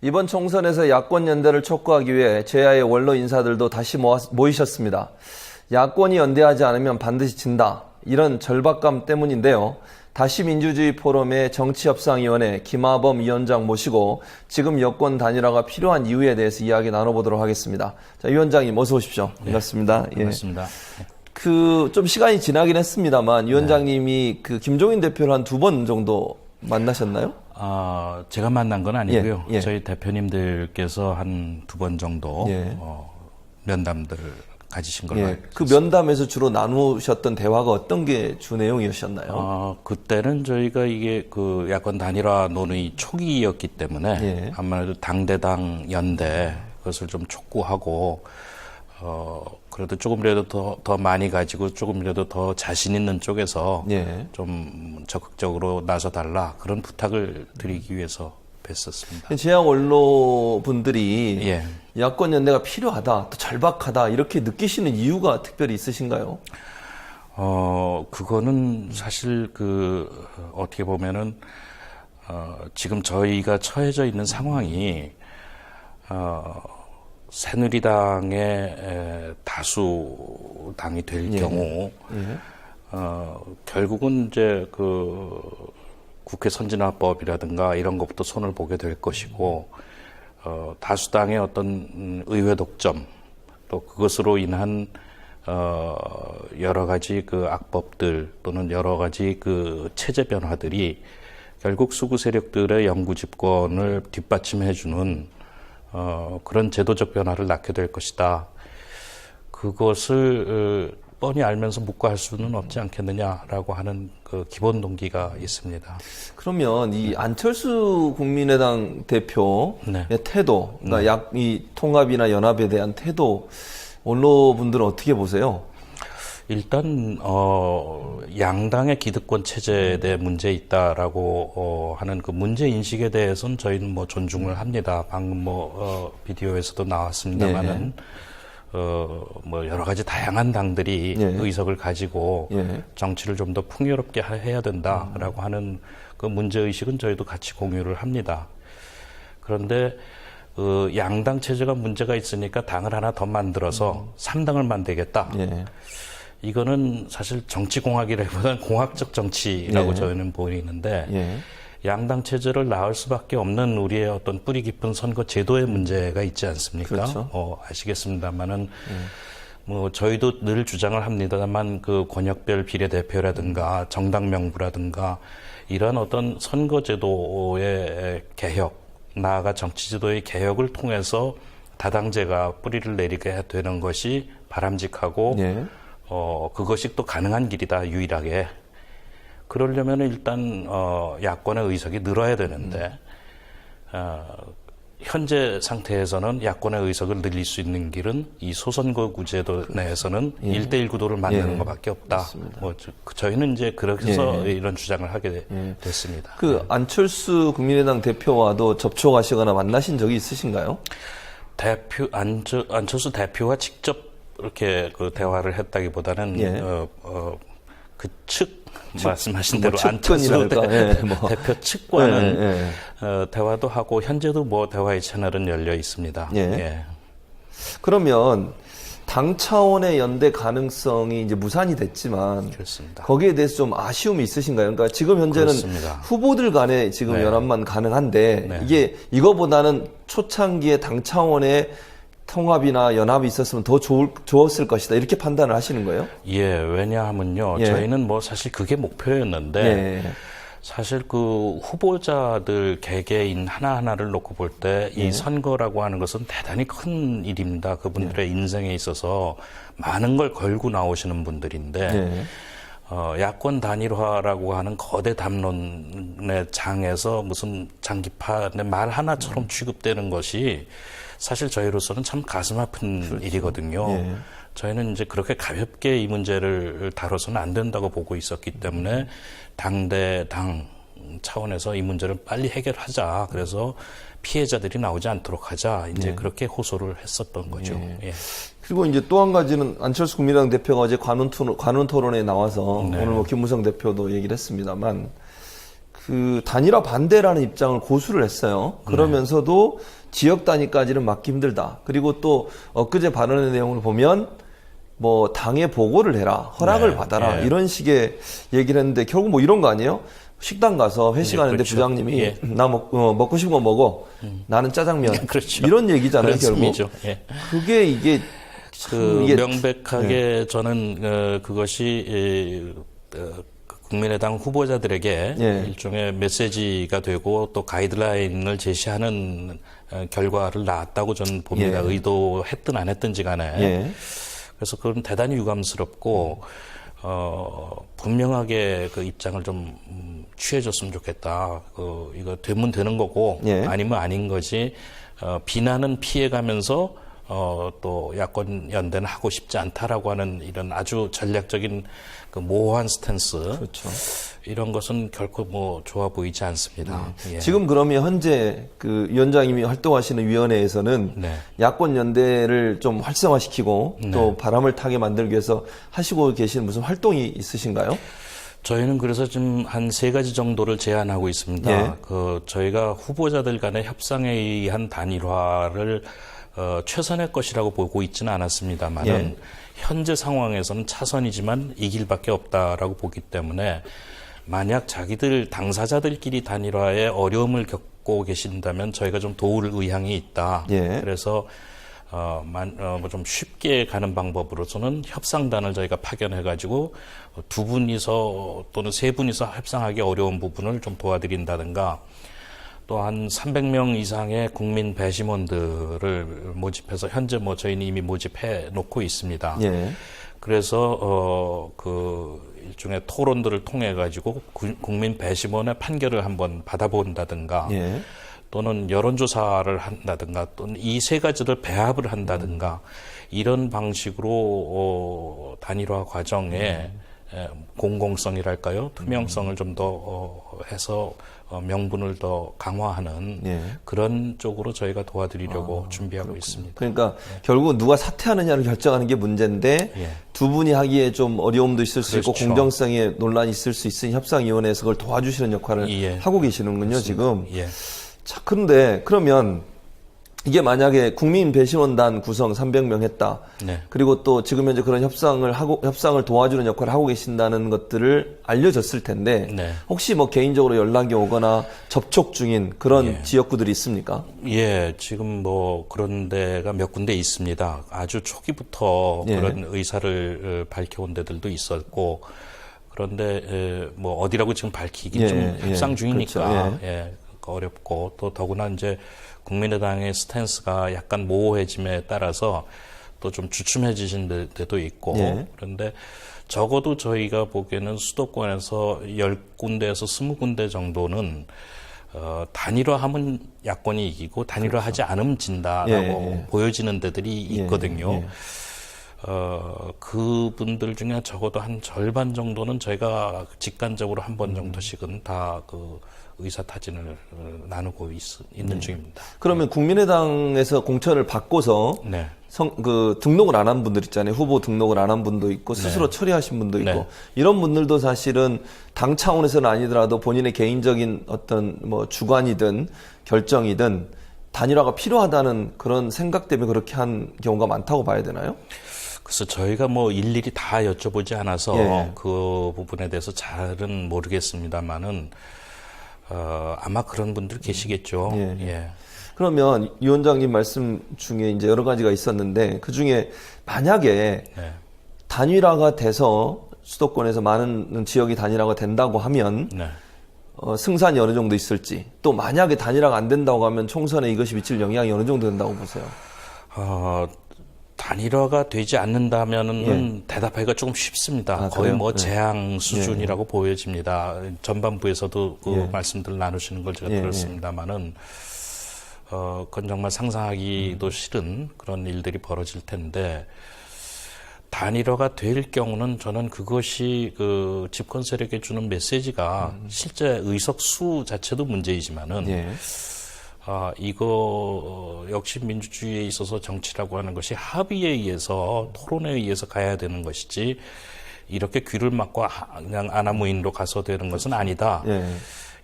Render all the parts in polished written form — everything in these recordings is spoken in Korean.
이번 총선에서 야권 연대를 촉구하기 위해 제1야의 원로 인사들도 다시 모이셨습니다. 야권이 연대하지 않으면 반드시 진다. 이런 절박감 때문인데요. 다시 민주주의 포럼의 정치협상위원회 김하범 위원장 모시고 지금 여권 단일화가 필요한 이유에 대해서 이야기 나눠보도록 하겠습니다. 자, 위원장님 어서 오십시오. 반갑습니다. 네, 반갑습니다. 좀 시간이 지나긴 했습니다만 위원장님이 김종인 대표를 한 2번 정도 만나셨나요? 제가 만난 건 아니고요. 예. 저희 대표님들께서 한 2번 정도 면담들을 가지신 걸로 알고 있습니다. 그 면담에서 주로 나누셨던 대화가 어떤 게 주 내용이었나요? 그때는 저희가 이게 야권 단일화 논의 초기였기 때문에 아무래도 당대당 연대 그것을 좀 촉구하고 그래도 조금이라도 더 많이 가지고 조금이라도 더 자신 있는 쪽에서 좀 적극적으로 나서달라 그런 부탁을 드리기 위해서 뵀었습니다. 제약 원로 분들이 야권 연대가 필요하다, 또 절박하다 이렇게 느끼시는 이유가 특별히 있으신가요? 그거는 사실 어떻게 보면은 지금 저희가 처해져 있는 상황이 새누리당의 다수당이 될 경우 결국은 이제 국회 선진화법이라든가 이런 것부터 손을 보게 될 것이고 다수당의 어떤 의회 독점 또 그것으로 인한 여러 가지 악법들 또는 여러 가지 체제 변화들이 결국 수구 세력들의 영구 집권을 뒷받침해주는 그런 제도적 변화를 낳게 될 것이다. 그것을 뻔히 알면서 묵과할 수는 없지 않겠느냐라고 하는 기본 동기가 있습니다. 그러면 이 안철수 국민의당 대표의 태도, 그러니까 이 통합이나 연합에 대한 태도, 원로분들은 어떻게 보세요? 일단 양당의 기득권 체제에 대해 문제 있다라고 하는 문제 인식에 대해서는 저희는 존중을 합니다. 방금 비디오에서도 나왔습니다만은 여러 가지 다양한 당들이 의석을 가지고 정치를 좀 더 풍요롭게 해야 된다라고 하는 문제 의식은 저희도 같이 공유를 합니다. 그런데 양당 체제가 문제가 있으니까 당을 하나 더 만들어서 3당을 만들겠다. 이거는 사실 정치공학이라기보다는 공학적 정치라고 저희는 보이는데 양당 체제를 낳을 수밖에 없는 우리의 어떤 뿌리 깊은 선거 제도의 문제가 있지 않습니까? 그렇죠. 아시겠습니다만은 저희도 늘 주장을 합니다만 권역별 비례대표라든가 정당 명부라든가 이런 어떤 선거 제도의 개혁, 나아가 정치 제도의 개혁을 통해서 다당제가 뿌리를 내리게 되는 것이 바람직하고 그것이 또 가능한 길이다, 유일하게. 그러려면 일단 야권의 의석이 늘어야 되는데 현재 상태에서는 야권의 의석을 늘릴 수 있는 길은 이 소선거 구제도 내에서는 1대1 구도를 만드는 것밖에 없다. 저희는 이제 그래서 이런 주장을 하게 됐습니다. 안철수 국민의당 대표와도 접촉하시거나 만나신 적이 있으신가요? 안철수 대표와 직접 이렇게 대화를 했다기보다는 말씀하신 대로 안철수 대표 측과는 대화도 하고 현재도 대화의 채널은 열려 있습니다. 그러면 당 차원의 연대 가능성이 이제 무산이 됐지만 그렇습니다. 거기에 대해서 좀 아쉬움이 있으신가요? 그러니까 지금 현재는 그렇습니다. 후보들 간의 지금 연합만 가능한데 이거보다는 초창기에 당 차원의 통합이나 연합이 있었으면 더 좋았을 것이다. 이렇게 판단을 하시는 거예요? 왜냐하면요. 저희는 사실 그게 목표였는데 사실 후보자들 개개인 하나하나를 놓고 볼 때 이 선거라고 하는 것은 대단히 큰 일입니다. 그분들의 인생에 있어서 많은 걸 걸고 나오시는 분들인데 야권 단일화라고 하는 거대 담론의 장에서 무슨 장기판의 말 하나처럼 취급되는 것이 사실 저희로서는 참 가슴 아픈 일이거든요. 저희는 이제 그렇게 가볍게 이 문제를 다뤄서는 안 된다고 보고 있었기 때문에 당대당 차원에서 이 문제를 빨리 해결하자. 그래서 피해자들이 나오지 않도록 하자. 이제 그렇게 호소를 했었던 거죠. 그리고 이제 또 한 가지는 안철수 국민의당 대표가 어제 관훈 토론에 나와서 오늘 김무성 대표도 얘기를 했습니다만 그 단일화 반대라는 입장을 고수를 했어요. 그러면서도 지역 단위까지는 막기 힘들다. 그리고 또 엊그제 발언의 내용을 보면 뭐 당에 보고를 해라, 허락을 받아라 이런 식의 얘기를 했는데 결국 뭐 이런 거 아니에요? 식당 가서 회식하는데 그렇죠. 부장님이 나 먹고 싶은 거 먹어. 나는 짜장면. 그렇죠. 이런 얘기잖아요, 결국. 그게 이게 이게 명백하게 저는 그것이 국민의당 후보자들에게 일종의 메시지가 되고 또 가이드라인을 제시하는 결과를 낳았다고 저는 봅니다. 의도했든 안 했든지 간에. 그래서 그건 대단히 유감스럽고 분명하게 그 입장을 좀 취해줬으면 좋겠다. 이거 되면 되는 거고 아니면 아닌 거지. 비난은 피해가면서 또 야권 연대는 하고 싶지 않다라고 하는 이런 아주 전략적인 그 모호한 스탠스. 그렇죠. 이런 것은 결코 뭐 좋아 보이지 않습니다. 지금 그러면 현재 그 위원장님이 활동하시는 위원회에서는 야권 연대를 좀 활성화시키고 또 바람을 타게 만들기 위해서 하시고 계신 무슨 활동이 있으신가요? 저희는 그래서 지금 한 3가지 정도를 제안하고 있습니다. 저희가 후보자들 간의 협상에 의한 단일화를 최선의 것이라고 보고 있지는 않았습니다만은 현재 상황에서는 차선이지만 이 길밖에 없다라고 보기 때문에 만약 자기들 당사자들끼리 단일화에 어려움을 겪고 계신다면 저희가 좀 도울 의향이 있다. 그래서 뭐 좀 쉽게 가는 방법으로서는 협상단을 저희가 파견해가지고 2분이서 또는 3분이서 협상하기 어려운 부분을 좀 도와드린다든가 또 한 300명 이상의 국민 배심원들을 모집해서 현재 뭐 저희는 이미 모집해 놓고 있습니다. 그래서 그 일종의 토론들을 통해 가지고 국민 배심원의 판결을 한번 받아본다든가 또는 여론조사를 한다든가 또는 이 3가지를 배합을 한다든가 이런 방식으로 단일화 과정에 공공성이랄까요? 투명성을 좀 더 해서 명분을 더 강화하는 그런 쪽으로 저희가 도와드리려고 준비하고 있습니다. 그러니까 결국 누가 사퇴하느냐를 결정하는 게 문제인데 2분이 하기에 좀 어려움도 있을 수 있고 공정성에 논란이 있을 수 있으니 협상위원회에서 그걸 도와주시는 역할을 하고 계시는군요, 지금. 자, 그런데 그러면 이게 만약에 국민 배심원단 구성 300명 했다. 그리고 또 지금 현재 그런 협상을 도와주는 역할을 하고 계신다는 것들을 알려졌을 텐데 혹시 뭐 개인적으로 연락이 오거나 접촉 중인 그런 지역구들이 있습니까? 지금 뭐 그런 데가 몇 군데 있습니다. 아주 초기부터 그런 의사를 밝혀온 데들도 있었고 그런데 뭐 어디라고 지금 밝히긴 좀 협상 중이니까 어렵고 또 더구나 이제 국민의당의 스탠스가 약간 모호해짐에 따라서 또 좀 주춤해지신 데도 있고 그런데 적어도 저희가 보기에는 수도권에서 10군데에서 20군데 정도는 단일화하면 야권이 이기고 단일화하지 않으면 진다라고 보여지는 데들이 있거든요. 그분들 중에 적어도 한 절반 정도는 저희가 직간접으로 한 번 정도씩은 다 그 의사타진을 나누고 있는 중입니다. 그러면 국민의당에서 공천을 받고서 그 등록을 안 한 분들 있잖아요. 후보 등록을 안 한 분도 있고 스스로 처리하신 분도 있고 이런 분들도 사실은 당 차원에서는 아니더라도 본인의 개인적인 어떤 뭐 주관이든 결정이든 단일화가 필요하다는 그런 생각 때문에 그렇게 한 경우가 많다고 봐야 되나요? 그래서 저희가 뭐 일일이 다 여쭤보지 않아서 그 부분에 대해서 잘은 모르겠습니다만은 아마 그런 분들 계시겠죠. 그러면 위원장님 말씀 중에 이제 여러 가지가 있었는데 그 중에 만약에 단일화가 돼서 수도권에서 많은 지역이 단일화가 된다고 하면 승산이 어느 정도 있을지 또 만약에 단일화가 안 된다고 하면 총선에 이것이 미칠 영향이 어느 정도 된다고 보세요? 단일화가 되지 않는다면은 대답하기가 조금 쉽습니다. 거의 그래요? 뭐 재앙 수준이라고 보여집니다. 전반부에서도 그 말씀들 나누시는 걸 제가 들었습니다만은 그건 정말 상상하기도 싫은 그런 일들이 벌어질 텐데 단일화가 될 경우는 저는 그것이 그 집권 세력에 주는 메시지가 실제 의석 수 자체도 문제이지만은 이거 역시 민주주의에 있어서 정치라고 하는 것이 합의에 의해서 토론에 의해서 가야 되는 것이지 이렇게 귀를 막고 그냥 아나무인으로 가서 되는 것은 아니다.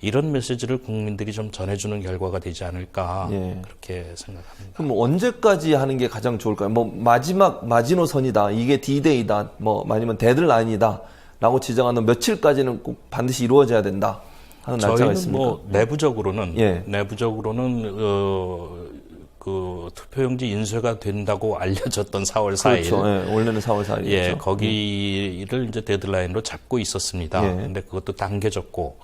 이런 메시지를 국민들이 좀 전해주는 결과가 되지 않을까 예. 그렇게 생각합니다. 그럼 뭐 언제까지 하는 게 가장 좋을까요? 뭐 마지막 마지노선이다, 이게 D-Day다, 뭐 아니면 데드라인이다라고 지정하는 며칠까지는 꼭 반드시 이루어져야 된다 하는 날짜가 저희는 있습니까? 뭐 내부적으로는 예. 그 투표용지 인쇄가 된다고 알려졌던 4월 4일. 그렇죠. 예, 원래는 4월 4일이었죠. 예, 거기를 이제 데드라인으로 잡고 있었습니다. 예. 근데 그것도 당겨졌고,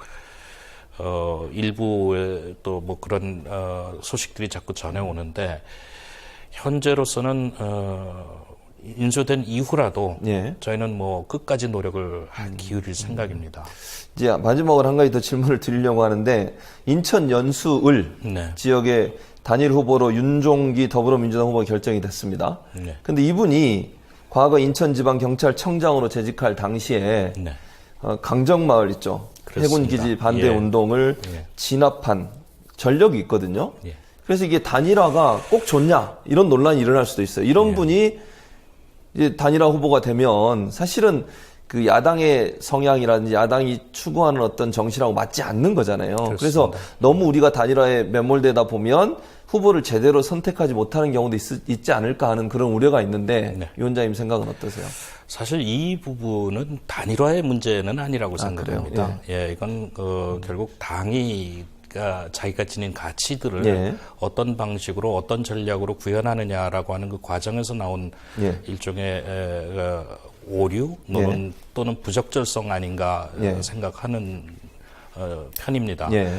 일부에 또 뭐 그런, 소식들이 자꾸 전해오는데, 현재로서는, 인쇄된 이후라도 예. 저희는 뭐 끝까지 노력을 기울일 생각입니다. 이제 마지막으로 한 가지 더 질문을 드리려고 하는데, 인천 연수을 네. 지역의 단일 후보로 윤종기 더불어민주당 후보가 결정이 됐습니다. 네. 근데 이분이 과거 인천지방경찰청장으로 재직할 당시에 네. 강정마을 있죠. 그렇습니다. 해군기지 반대 예. 운동을 예. 진압한 전력이 있거든요. 예. 그래서 이게 단일화가 꼭 좋냐 이런 논란이 일어날 수도 있어요. 이런 예. 분이 이제 단일화 후보가 되면 사실은 그 야당의 성향이라든지 야당이 추구하는 어떤 정신하고 맞지 않는 거잖아요. 그렇습니다. 그래서 너무 우리가 단일화에 매몰되다 보면 후보를 제대로 선택하지 못하는 경우도 있지 않을까 하는 그런 우려가 있는데 네. 위원장님 생각은 어떠세요? 사실 이 부분은 단일화의 문제는 아니라고 생각합니다. 예, 이건 결국 당이가 자기가 지닌 가치들을 예. 어떤 방식으로 어떤 전략으로 구현하느냐라고 하는 그 과정에서 나온 예. 일종의 오류 또는 부적절성 아닌가 예. 생각하는 편입니다. 예.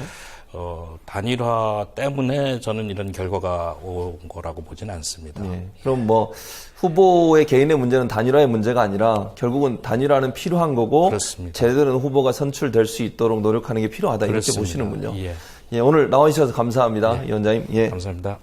단일화 때문에 저는 이런 결과가 온 거라고 보지는 않습니다. 예. 그럼 뭐 후보의 개인의 문제는 단일화의 문제가 아니라 결국은 단일화는 필요한 거고 그렇습니다. 제대로 된 후보가 선출될 수 있도록 노력하는 게 필요하다 이렇게 그렇습니다. 보시는군요. 예. 예, 오늘 나와주셔서 감사합니다, 위원장님. 예. 감사합니다.